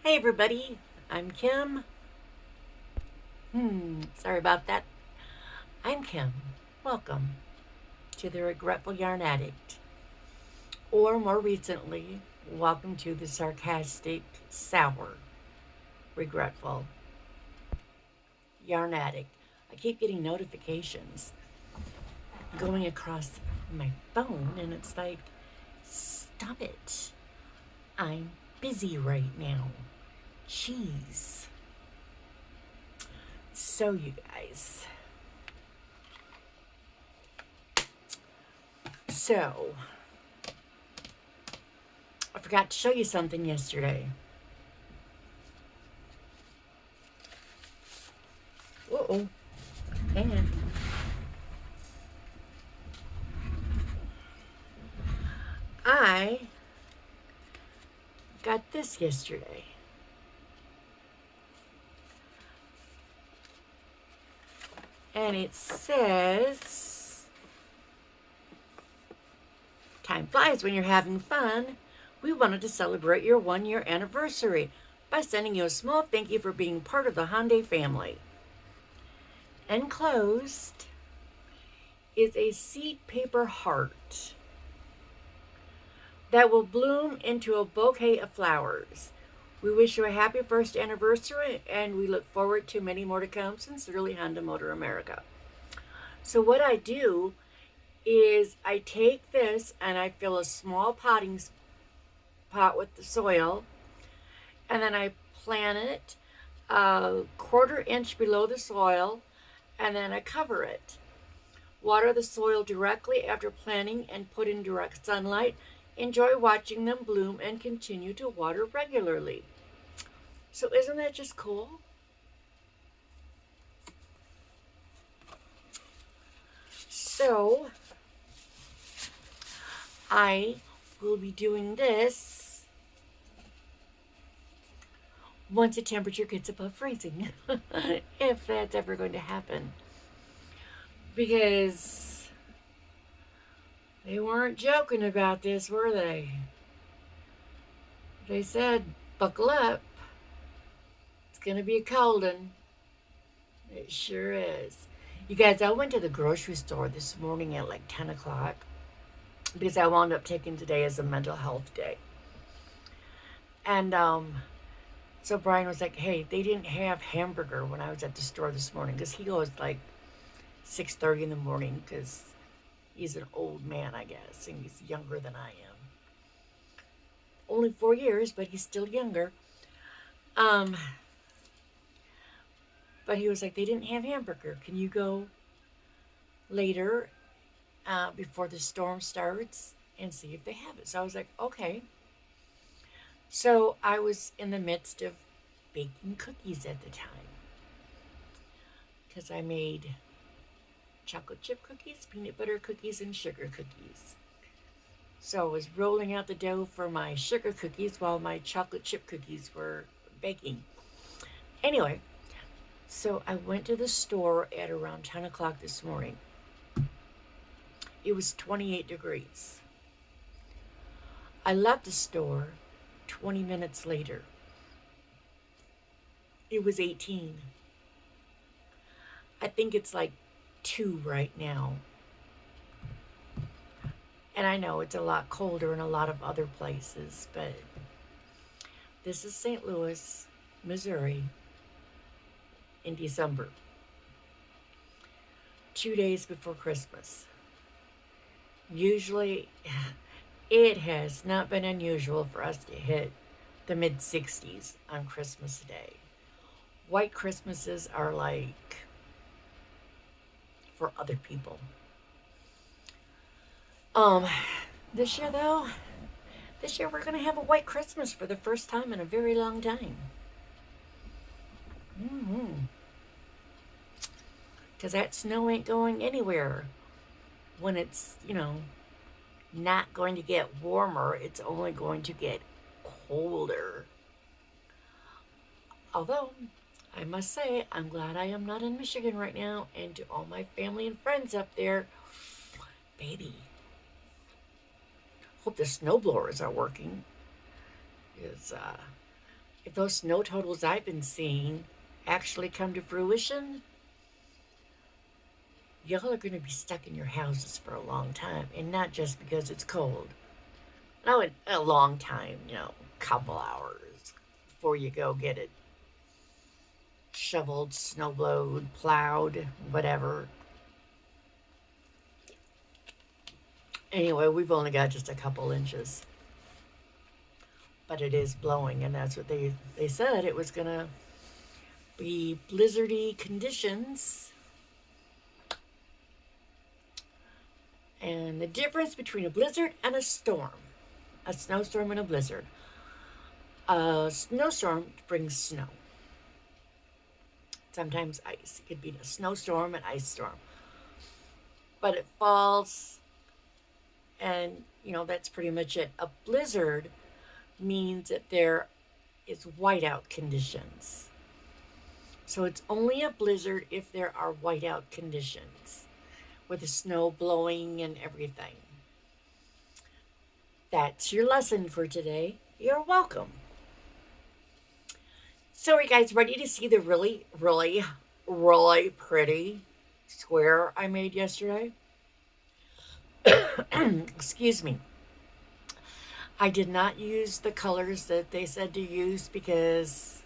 Hey everybody, I'm Kim. Sorry about that. I'm Kim. Welcome to the Regretful Yarn Addict. Or more recently, welcome to the sarcastic, sour, regretful yarn addict. I keep getting notifications going across my phone, and it's like, stop it. I'm busy right now. Jeez. So, you guys. So, I forgot to show you something yesterday. Uh-oh. Hang on. I got this yesterday. And it says, time flies when you're having fun. We wanted to celebrate your 1 year anniversary by sending you a small thank you for being part of the Hyundai family. Enclosed is a seed paper heart that will bloom into a bouquet of flowers. We wish you a happy first anniversary, and we look forward to many more to come. Sincerely, Honda Motor America. So what I do is I take this and I fill a small potting pot with the soil, and then I plant it a 1/4 inch below the soil, and then I cover it. Water the soil directly after planting and put in direct sunlight. Enjoy watching them bloom and continue to water regularly. So isn't that just cool? So I will be doing this once the temperature gets above freezing, if that's ever going to happen. Because they weren't joking about this, were they? They said, buckle up. It's going to be a cold one. It sure is. You guys, I went to the grocery store this morning at like 10 o'clock because I wound up taking today as a mental health day. And so Brian was like, hey, they didn't have hamburger when I was at the store this morning, because he goes like 6:30 in the morning because he's an old man, I guess, and he's younger than I am. Only 4 years, but he's still younger. Um, but he was like, they didn't have hamburger. Can you go later before the storm starts and see if they have it? So I was like, okay. So I was in the midst of baking cookies at the time because I made chocolate chip cookies, peanut butter cookies, and sugar cookies. So I was rolling out the dough for my sugar cookies while my chocolate chip cookies were baking. Anyway, so I went to the store at around 10 o'clock this morning. It was 28 degrees. I left the store 20 minutes later. It was 18. I think it's like 2 right now. And I know it's a lot colder in a lot of other places, but this is St. Louis, Missouri, in December, 2 days before Christmas. Usually, it has not been unusual for us to hit the mid 60s on Christmas Day. White Christmases are like for other people. Um, this year though, this year we're gonna have a white Christmas for the first time in a very long time. Because that snow ain't going anywhere when it's, not going to get warmer. It's only going to get colder. Although, I must say, I'm glad I am not in Michigan right now. And to all my family and friends up there, baby, hope the snowblowers are working. Because if those snow totals I've been seeing actually come to fruition, y'all are going to be stuck in your houses for a long time, and not just because it's cold. No, a long time, couple hours before you go get it shoveled, snowblowed, plowed, whatever. Anyway, we've only got just a couple inches, but it is blowing, and that's what they said. It was going to be blizzardy conditions. And the difference between a blizzard and a storm, a snowstorm and a blizzard. A snowstorm brings snow. Sometimes ice. It could be a snowstorm, an ice storm. But it falls, and that's pretty much it. A blizzard means that there is whiteout conditions. So it's only a blizzard if there are whiteout conditions with the snow blowing and everything. That's your lesson for today. You're welcome. So are you guys ready to see the really, really, really pretty square I made yesterday? Excuse me. I did not use the colors that they said to use because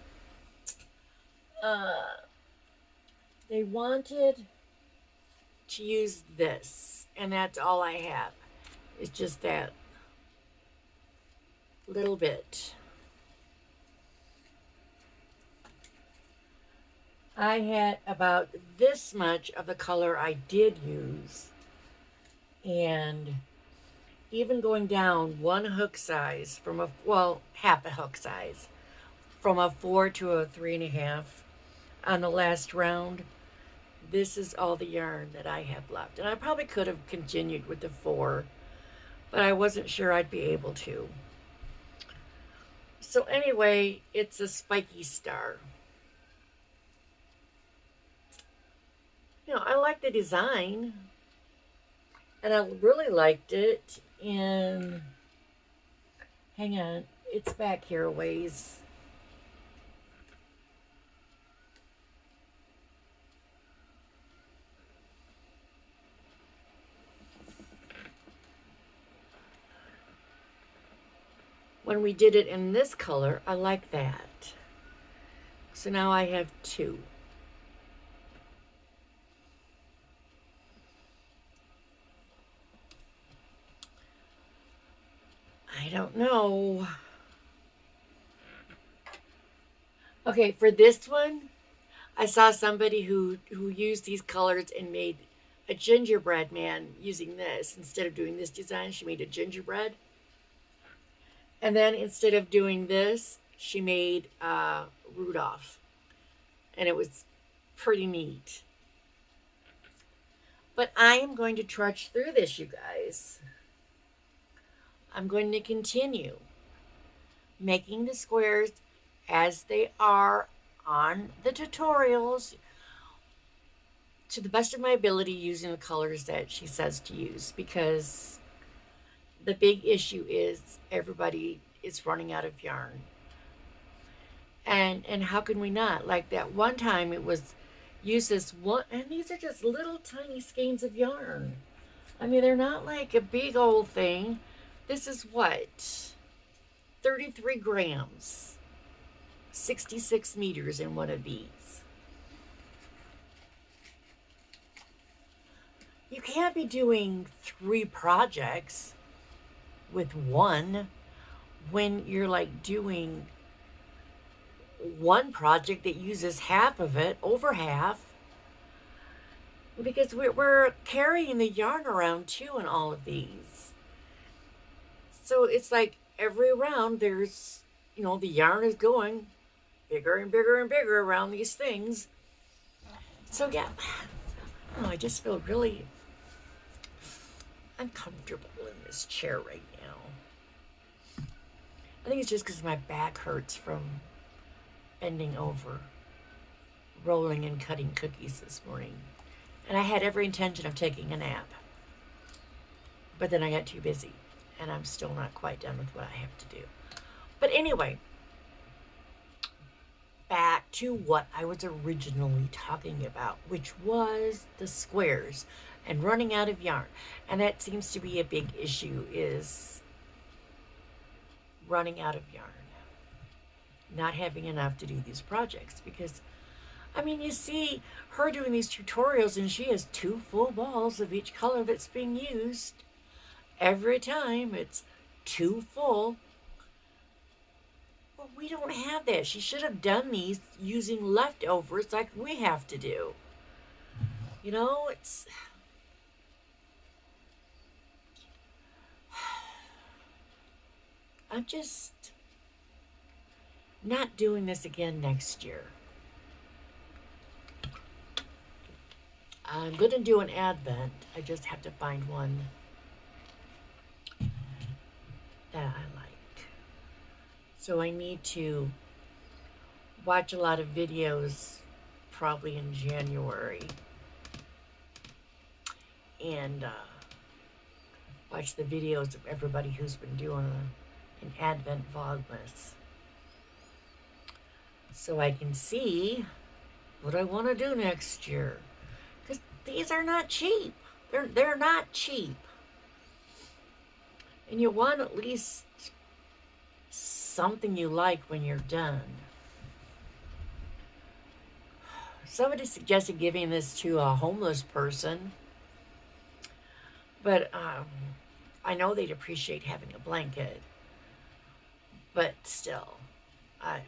they wanted to use this, and that's all I have. It's just that little bit. I had about this much of the color I did use, and even going down one hook size from half a hook size, from a 4 to a 3.5 on the last round. This is all the yarn that I have left. And I probably could have continued with the 4, but I wasn't sure I'd be able to. So anyway, it's a spiky star. I like the design, and I really liked it. And hang on, it's back here a ways. When we did it in this color, I like that. So now I have 2. I don't know. Okay, for this one, I saw somebody who used these colors and made a gingerbread man using this. Instead of doing this design, she made a gingerbread. And then instead of doing this, she made Rudolph. And it was pretty neat. But I am going to trudge through this, you guys. I'm going to continue making the squares as they are on the tutorials to the best of my ability, using the colors that she says to use, because the big issue is everybody is running out of yarn. And how can we not? Like that one time it was use this one, and these are just little tiny skeins of yarn. I mean, they're not like a big old thing. This is what? 33 grams. 66 meters in one of these. You can't be doing 3 projects with one when you're like doing one project that uses half of it, over half, because we're carrying the yarn around too in all of these. So it's like every round there's, the yarn is going bigger and bigger and bigger around these things. So yeah, I just feel really uncomfortable in this chair right now. I think it's just because my back hurts from bending over, rolling and cutting cookies this morning. And I had every intention of taking a nap. But then I got too busy, and I'm still not quite done with what I have to do. But anyway, back to what I was originally talking about, which was the squares and running out of yarn. And that seems to be a big issue, is running out of yarn, not having enough to do these projects. Because I mean, you see her doing these tutorials and she has 2 full balls of each color that's being used every time. It's 2 full. Well, we don't have that. She should have done these using leftovers like we have to do. You know, I'm just not doing this again next year. I'm going to do an advent. I just have to find one that I like. So I need to watch a lot of videos probably in January and watch the videos of everybody who's been doing an Advent Vlogmas, so I can see what I want to do next year. Because these are not cheap. They're not cheap. And you want at least something you like when you're done. Somebody suggested giving this to a homeless person, but I know they'd appreciate having a blanket. But still, I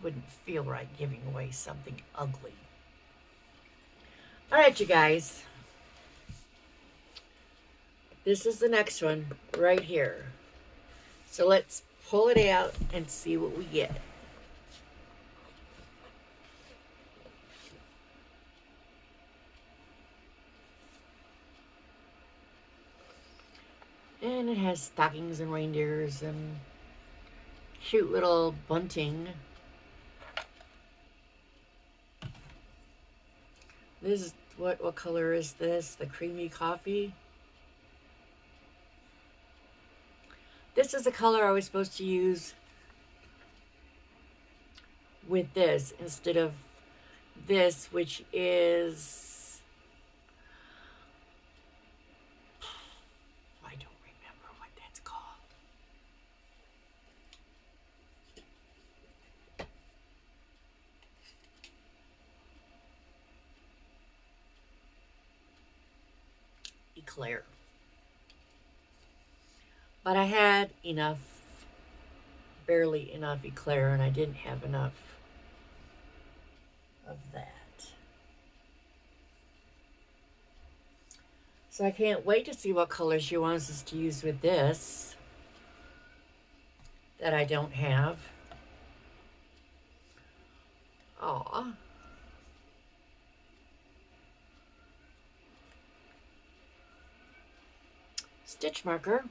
wouldn't feel right giving away something ugly. All right, you guys. This is the next one right here. So let's pull it out and see what we get. And it has stockings and reindeers and cute little bunting. This is, what color is this? The creamy coffee. This is the color I was supposed to use with this instead of this, which is, I don't remember what that's called. Eclair. But I had enough, barely enough eclair, and I didn't have enough of that. So I can't wait to see what color she wants us to use with this that I don't have. Aw. Stitch marker.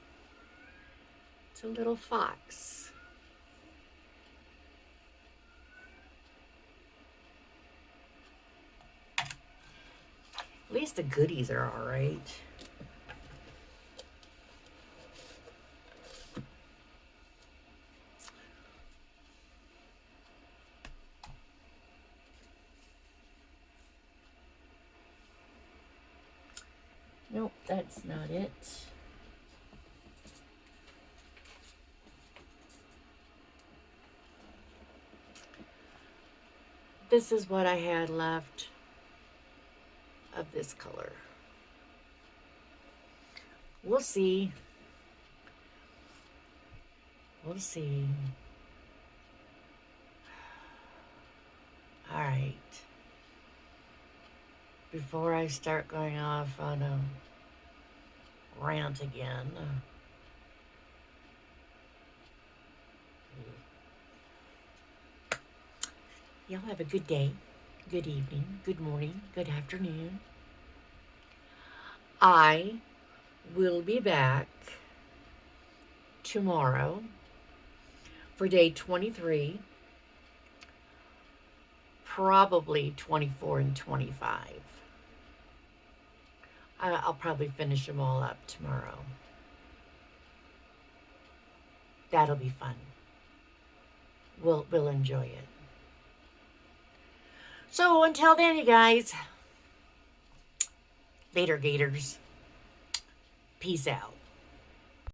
It's a little fox. At least the goodies are all right. Nope, that's not it. This is what I had left of this color. We'll see. We'll see. All right. Before I start going off on a rant again, y'all have a good day, good evening, good morning, good afternoon. I will be back tomorrow for day 23, probably 24 and 25. I'll probably finish them all up tomorrow. That'll be fun. will enjoy it. So until then, you guys, later gators. Peace out.